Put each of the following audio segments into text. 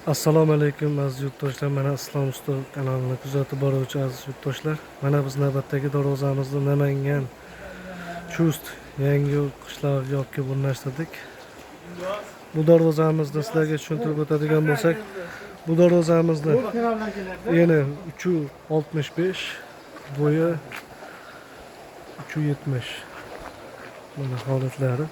Assalomu alaykum aziz yurtdoshlar. Mana Islom Usta kanalini kuzatib boruvchi aziz yurtdoshlar. Mana biz navbatdagi darvozamizni Namangan Chust yangi qishloq yo'lga o'rnashtirdik. Bu darvozamizni sizlarga tushuntirib o'tadigan bo'lsak, bu darvozamizni eni 365, bo'yi 370. Mana holatlari.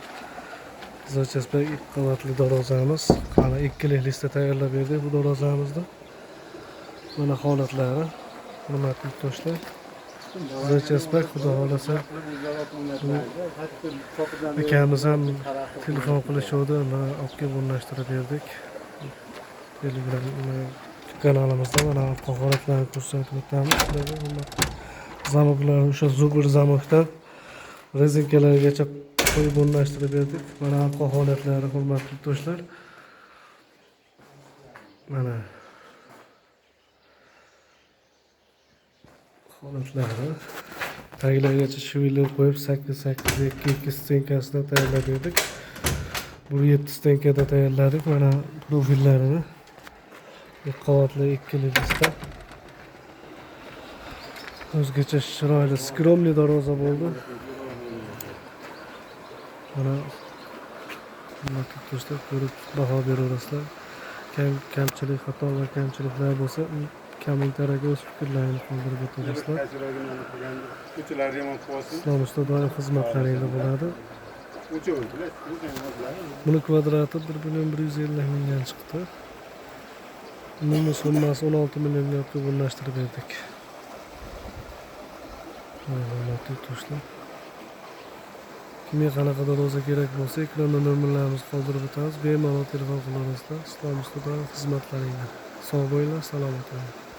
Zachasbek ilk qavatli darvozamiz. Qani ikkilik lista tayyorlab berdik bu darvozamizni. Mana holatlari. Hurmatli yurtdoshlar. Zachasbek xudo xolasa akamiz ham telefon qilishuvdi, mana olib kelib o'rnashtirib berdik. Telegram kanalimizda mana holatlarni ko'rsatib o'tamiz. Zamoklar o'sha zubr zamokdan rezinkalargacha qo'yib o'rnashtirib berdik. Mana arqa holatlari hurmatli do'stlar. Mana holatlari taglargacha shivillab qo'yib 8-2 stenkasida tayyorlab berdik. Bu 7 stenkada tayyorladik. Mana profillarini qavatli ikkili lista. O'zgacha chiroyli skromli darvoza bo'ldi. Mana do'stlar ko'rib baho beraverasizlar. Kamchilik, xato va kamchiliklar bo'lsa kommentariyaga o'z fikrlaringizni qoldirib o'tasizlar. Islom Usta doim xizmatlaringizda bo'ladi. Buni kvadrati 1.150 mingdan chiqdi. Buni summasi 16 millionga o'rnashtirib berdik. Hurmatli do'stlar. Kimga qanaqa darvoza kerak bo'lsa, ekranda nomerlarimizni qoldirib o'tamiz. Bemalol telefon qilaverasizlar. Islom Usta doim xizmatlaringizda. Sog' bo'linglar, salomat bo'ling.